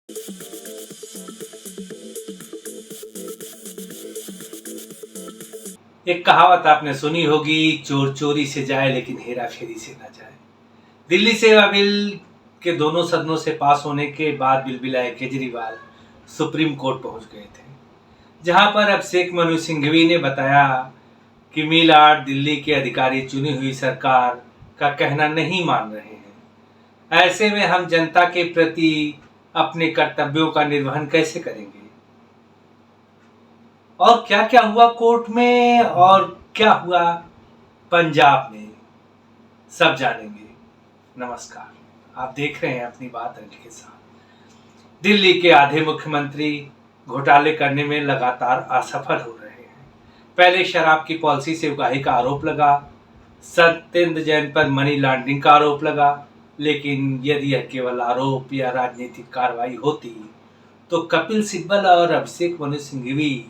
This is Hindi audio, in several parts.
एक कहावत आपने सुनी होगी, चोर चोरी से जाए लेकिन हेरा फेरी से ना जाए। दिल्ली सेवा बिल के दोनों सदनों से पास होने के बाद बिलबिलाए केजरीवाल सुप्रीम कोर्ट पहुंच गए थे, जहां पर अभिषेक मनु सिंघवी ने बताया कि मील आर्ट दिल्ली के अधिकारी चुनी हुई सरकार का कहना नहीं मान रहे हैं। ऐसे में हम जनता के प्रति अपने कर्तव्यों का निर्वहन कैसे करेंगे? और क्या क्या हुआ कोर्ट में और क्या हुआ पंजाब में, सब जानेंगे। नमस्कार, आप देख रहे हैं अपनी बात अंक के साथ। दिल्ली के आधे मुख्यमंत्री घोटाले करने में लगातार असफल हो रहे हैं। पहले शराब की पॉलिसी से उगाही का आरोप लगा, सत्येंद्र जैन पर मनी लॉन्ड्रिंग का आरोप लगा, लेकिन यदि यह केवल आरोप या राजनीतिक कार्रवाई होती तो कपिल सिब्बल और अभिषेक मनु सिंघवी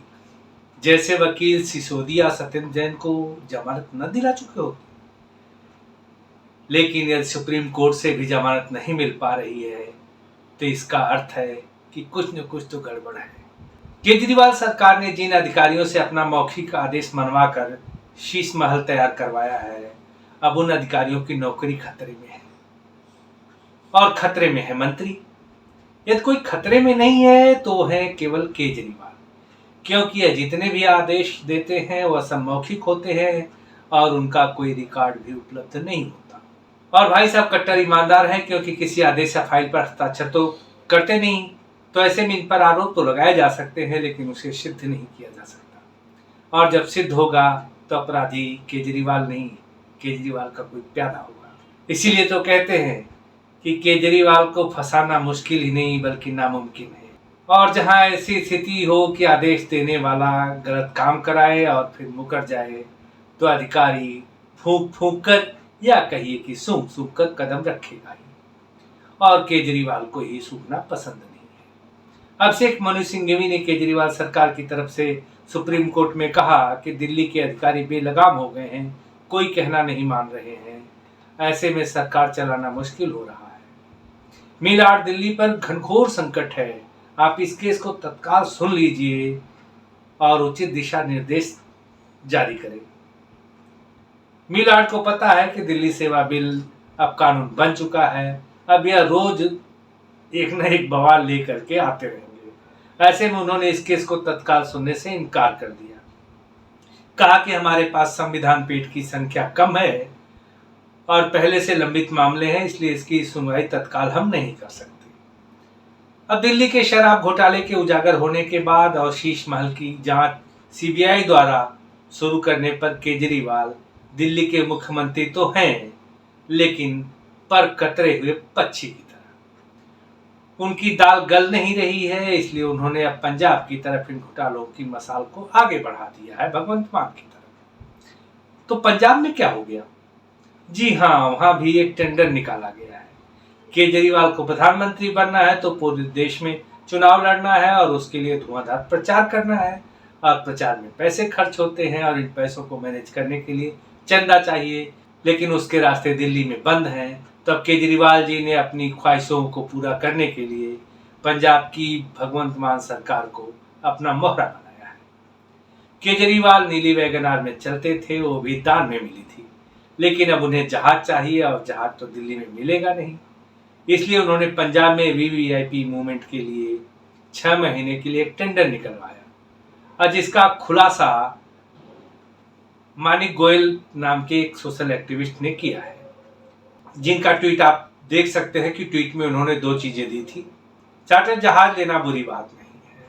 जैसे वकील सिसोदिया सत्येंद्र जैन को जमानत न दिला चुके होते। लेकिन यदि सुप्रीम कोर्ट से भी जमानत नहीं मिल पा रही है तो इसका अर्थ है कि कुछ न कुछ तो गड़बड़ है। केजरीवाल सरकार ने जिन अधिकारियों से अपना मौखिक आदेश मनवाकर शीश महल तैयार करवाया है, अब उन अधिकारियों की नौकरी खतरे में है। और खतरे में है मंत्री। यदि कोई खतरे में नहीं है तो है केवल केजरीवाल, क्योंकि ये जितने भी आदेश देते हैं वह सब मौखिक होते हैं और उनका कोई रिकॉर्ड भी उपलब्ध नहीं होता। और भाई साहब कट्टर ईमानदार हैं, क्योंकि किसी आदेश या फाइल पर हस्ताक्षर तो करते नहीं। तो ऐसे में इन पर आरोप तो लगाए जा सकते हैं, लेकिन उसे सिद्ध नहीं किया जा सकता। और जब सिद्ध होगा तो अपराधी केजरीवाल नहीं, केजरीवाल का कोई प्यादा होगा। इसीलिए तो कहते हैं कि केजरीवाल को फंसाना मुश्किल ही नहीं बल्कि नामुमकिन है। और जहां ऐसी स्थिति हो कि आदेश देने वाला गलत काम कराए और फिर मुकर जाए, तो अधिकारी फूंक फूंक कर या कहिए कि सूंघ सूंघ कर कदम रखेगा ही। और केजरीवाल को ही सूंघना पसंद नहीं है। अभिषेक मनु सिंघवी ने केजरीवाल सरकार की तरफ से सुप्रीम कोर्ट में कहा कि दिल्ली के अधिकारी बेलगाम हो गए हैं, कोई कहना नहीं मान रहे हैं। ऐसे में सरकार चलाना मुश्किल हो रहा है। मील आर्ट दिल्ली पर घनघोर संकट है। आप इस केस को तत्काल सुन लीजिए और उचित दिशा निर्देश जारी करें। मील आर्ट को पता है कि दिल्ली सेवा बिल अब कानून बन चुका है। अब यह रोज एक न एक बवाल लेकर के आते रहेंगे। ऐसे में उन्होंने इस केस को तत्काल सुनने से इनकार कर दिया। कहा कि हमारे पास संविधान पीठ की संख्या कम है और पहले से लंबित मामले हैं, इसलिए इसकी सुनवाई तत्काल हम नहीं कर सकते। अब दिल्ली के शराब घोटाले के उजागर होने के बाद और शीश महल की जांच सीबीआई द्वारा शुरू करने पर केजरीवाल दिल्ली के मुख्यमंत्री तो हैं, लेकिन पर कतरे हुए पक्षी की तरह। उनकी दाल गल नहीं रही है, इसलिए उन्होंने अब पंजाब की तरफ इन घोटालों की मसाल को आगे बढ़ा दिया है, भगवंत मान की तरफ। तो पंजाब में क्या हो गया? जी हाँ, वहां भी एक टेंडर निकाला गया है। केजरीवाल को प्रधानमंत्री बनना है तो पूरे देश में चुनाव लड़ना है और उसके लिए धुआंधार प्रचार करना है। और प्रचार में पैसे खर्च होते हैं और इन पैसों को मैनेज करने के लिए चंदा चाहिए, लेकिन उसके रास्ते दिल्ली में बंद हैं। तब केजरीवाल जी ने अपनी ख्वाहिशों को पूरा करने के लिए पंजाब की भगवंत मान सरकार को अपना मोहरा बनाया है। केजरीवाल नीली वैगनार में चलते थे, वो भी दान में मिली थी, लेकिन अब उन्हें जहाज चाहिए और जहाज तो दिल्ली में मिलेगा नहीं। इसलिए उन्होंने पंजाब में वीवीआईपी मूवमेंट के लिए 6 महीने के लिए एक टेंडर निकलवाया, और जिसका खुलासा मानिक गोयल नाम के एक सोशल एक्टिविस्ट ने किया है, जिनका ट्वीट आप देख सकते हैं कि ट्वीट में उन्होंने 2 चीजें दी थी। चार्टर जहाज लेना बुरी बात नहीं है,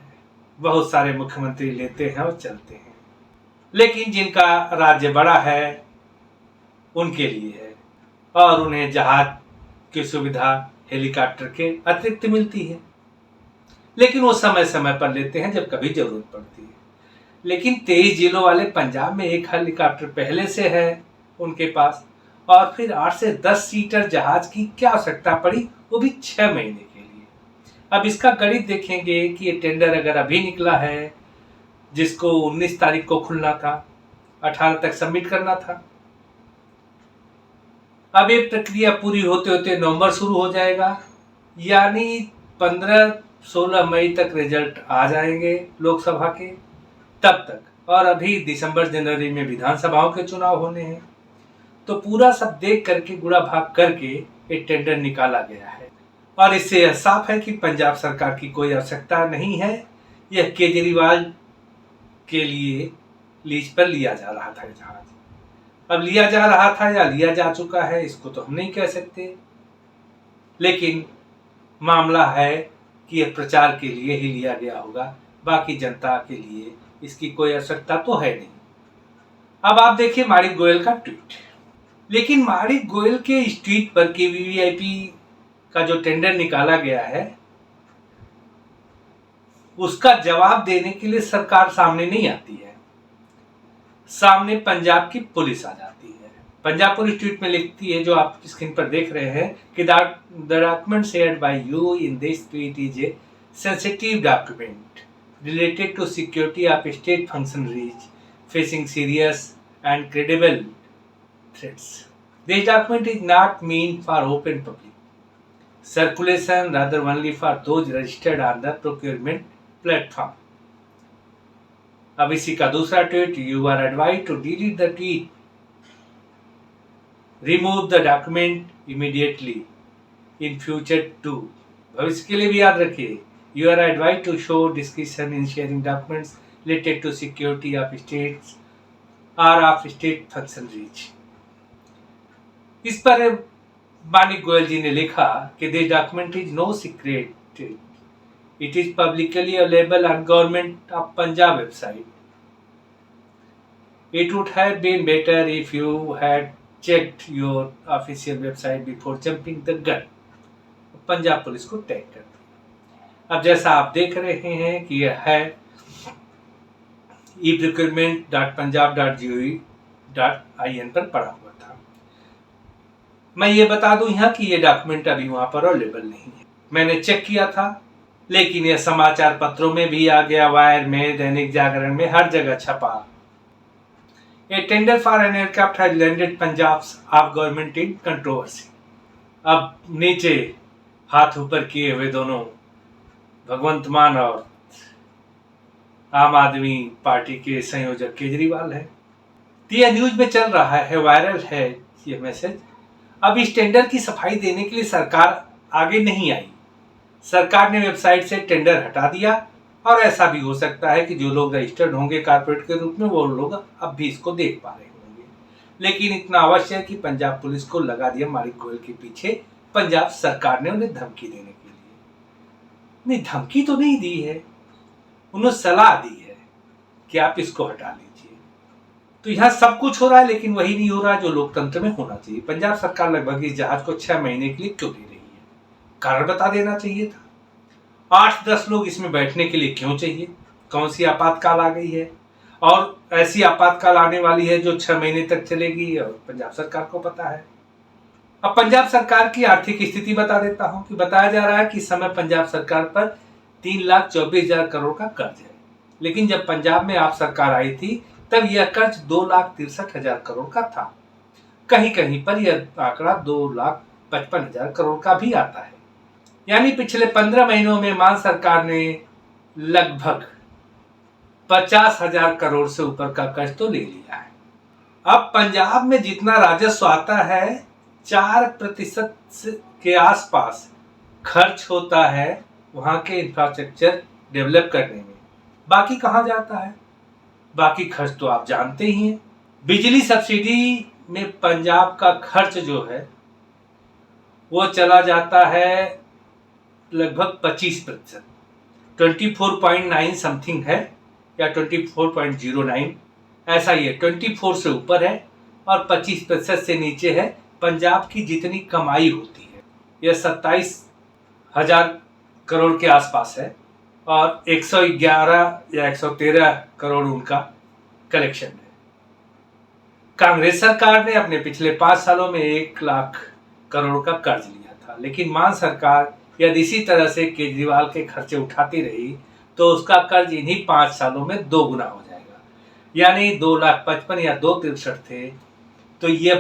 बहुत सारे मुख्यमंत्री लेते हैं और चलते हैं, लेकिन जिनका राज्य बड़ा है उनके लिए है, और उन्हें जहाज की सुविधा हेलीकॉप्टर के अतिरिक्त मिलती है, लेकिन वो समय समय पर लेते हैं जब कभी जरूरत पड़ती है। लेकिन 23 जिलों वाले पंजाब में एक हेलीकॉप्टर पहले से है उनके पास, और फिर 8 से 10 सीटर जहाज की क्या आवश्यकता पड़ी, वो भी 6 महीने के लिए। अब इसका गणित देखेंगे कि ये टेंडर अगर अभी निकला है, जिसको 19 तारीख को खुलना था, 18 तक सबमिट करना था, अब ये प्रक्रिया पूरी होते होते नवंबर शुरू हो जाएगा, यानी 15 16 मई तक रिजल्ट आ जाएंगे लोकसभा के, तब तक। और अभी दिसंबर जनवरी में विधानसभाओं के चुनाव होने हैं। तो पूरा सब देख करके गुड़ा भाग करके एक टेंडर निकाला गया है। और इससे यह साफ है कि पंजाब सरकार की कोई आवश्यकता नहीं है। यह केजरीवाल के लिए लीज पर लिया जा रहा था जहाज। अब लिया जा रहा था या लिया जा चुका है इसको तो हम नहीं कह सकते, लेकिन मामला है कि यह प्रचार के लिए ही लिया गया होगा, बाकी जनता के लिए इसकी कोई आवश्यकता तो है नहीं। अब आप देखिए माणिक गोयल का ट्वीट। लेकिन माणिक गोयल के इस ट्वीट पर केवीवीआईपी का जो टेंडर निकाला गया है उसका जवाब देने के लिए सरकार सामने नहीं आती है, सामने पंजाब की पुलिस आ जाती है। पंजाब पुलिस ट्वीट में लिखती है, जो आप स्क्रीन पर देख रहे हैं, कि the document shared by you in this tweet is a sensitive document related to security of state function reach facing serious and credible threats. This document is not meant for open public circulation, rather only for those registered on the procurement platform. अब इसी का दूसरा tweet, you are advise to delete the tweet, remove the document immediately in future too. भविष्य के लिए भी याद रखिए, you are advised to show discretion in sharing documents related to security of states or of state function reach. इस पर माणिक गोयल जी ने लिखा कि this document is no secret, it is publicly available on government of Punjab website. It would have been better if you had checked your official website before jumping the gun. Punjab police को टैग कर। अब जैसा आप देख रहे हैं कि यह है eprocurement.punjab.gov.in पर पड़ा हुआ था। मैं ये बता दूं यहाँ कि ये डॉक्यूमेंट अभी वहां पर अवेलेबल नहीं है। मैंने चेक किया था, लेकिन यह समाचार पत्रों में भी आ गया, वायर में, दैनिक जागरण में, हर जगह छपा। A tender for an aircraft has landed Punjab of government in controversy. अब नीचे हाथ ऊपर किए हुए दोनों भगवंत मान और आम आदमी पार्टी के संयोजक केजरीवाल है। तो यह न्यूज में चल रहा है, वायरल है ये मैसेज। अब इस टेंडर की सफाई देने के लिए सरकार आगे नहीं आई। सरकार ने वेबसाइट से टेंडर हटा दिया, और ऐसा भी हो सकता है कि जो लोग रजिस्टर्ड होंगे कारपोरेट के रूप में वो लोग अब भी इसको देख पा रहे होंगे। लेकिन इतना अवश्य है कि पंजाब पुलिस को लगा दिया माणिक गोयल के पीछे पंजाब सरकार ने उन्हें धमकी देने के लिए। नहीं, धमकी तो नहीं दी है, उन्होंने सलाह दी है कि आप इसको हटा लीजिए। तो यहाँ सब कुछ हो रहा है, लेकिन वही नहीं हो रहा जो लोकतंत्र में होना चाहिए। पंजाब सरकार लगभग इस जहाज को 6 महीने के लिए क्यों दे रही है? कारण बता देना चाहिए था। 8-10 लोग इसमें बैठने के लिए क्यों चाहिए? कौन सी आपातकाल आ गई है? और ऐसी आपातकाल आने वाली है जो 6 महीने तक चलेगी, और पंजाब सरकार को पता है। अब पंजाब सरकार की आर्थिक स्थिति बता देता हूं कि बताया जा रहा है कि इस समय पंजाब सरकार पर 3,24,000 करोड़ का कर्ज है। लेकिन जब पंजाब में आप सरकार आई थी तब यह कर्ज 2,63,000 करोड़ का था। कहीं कहीं पर यह आंकड़ा 2,55,000 करोड़ का भी आता है। यानी पिछले 15 महीनों में मान सरकार ने लगभग 50,000 करोड़ से ऊपर का कर्ज तो ले लिया है। अब पंजाब में जितना राजस्व आता है 4% के आसपास खर्च होता है वहां के इंफ्रास्ट्रक्चर डेवलप करने में। बाकी कहां जाता है? बाकी खर्च तो आप जानते ही हैं। बिजली सब्सिडी में पंजाब का खर्च जो है वो चला जाता है लगभग 25%, 24.9 समथिंग है, या 24.09 ऐसा ही है। 24 से ऊपर है और 25% से नीचे है। पंजाब की जितनी कमाई होती है यह 27,000 करोड़ के आसपास है, और 111 या 113 करोड़ उनका कलेक्शन है। कांग्रेस सरकार ने अपने पिछले 5 सालों में 1 लाख करोड़ का कर्ज लिया था। लेकिन मान सरकार यदि इसी तरह से केजरीवाल के खर्चे उठाती रही तो उसका कर्ज इन्हीं 5 सालों में 2 गुना हो जाएगा। यानी 2,55,000 या 2,63 थे तो ये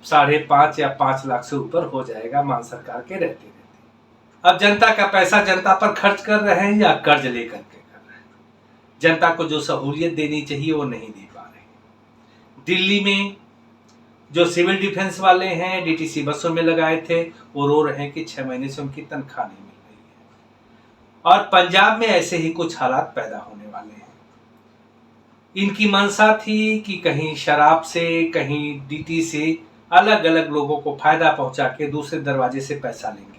5.5 या 5 लाख से ऊपर हो जाएगा मान सरकार के रहते रहते। अब जनता का पैसा जनता पर खर्च कर रहे हैं या कर्ज लेकर के कर रहे हैं। जनता को जो सहूलियत देनी चाहिए वो नहीं दे पा रहे हैं। दिल्ली में जो सिविल डिफेंस वाले हैं डीटीसी बसों में लगाए थे, वो रो रहे हैं कि 6 महीने से उनकी तनख्वाह नहीं मिल रही है। और पंजाब में ऐसे ही कुछ हालात पैदा होने वाले हैं। इनकी मंशा थी कि कहीं शराब से, कहीं डीटी से अलग अलग लोगों को फायदा पहुंचा के दूसरे दरवाजे से पैसा लेंगे,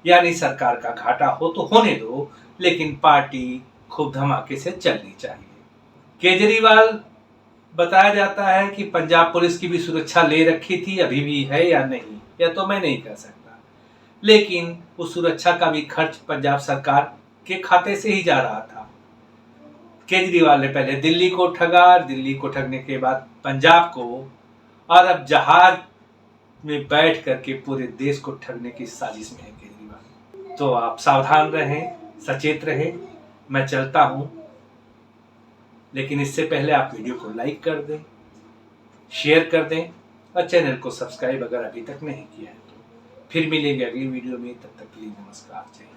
यानी सरकार का घाटा हो तो होने दो, लेकिन पार्टी खूब धमाके से चलनी चाहिए। केजरीवाल बताया जाता है कि पंजाब पुलिस की भी सुरक्षा ले रखी थी, अभी भी है या नहीं, या तो मैं नहीं कह सकता, लेकिन उस सुरक्षा का भी खर्च पंजाब सरकार के खाते से ही जा रहा था। केजरीवाल ने पहले दिल्ली को ठगा, दिल्ली को ठगने के बाद पंजाब को, और अब जहाज में बैठ करके पूरे देश को ठगने की साजिश में है केजरीवाल। तो आप सावधान रहें, सचेत रहें। मैं चलता हूं, लेकिन इससे पहले आप वीडियो को लाइक कर दें, शेयर कर दें और चैनल को सब्सक्राइब अगर अभी तक नहीं किया है तो। फिर मिलेंगे अगली वीडियो में, तब तक के लिए नमस्कार। जय हिंद।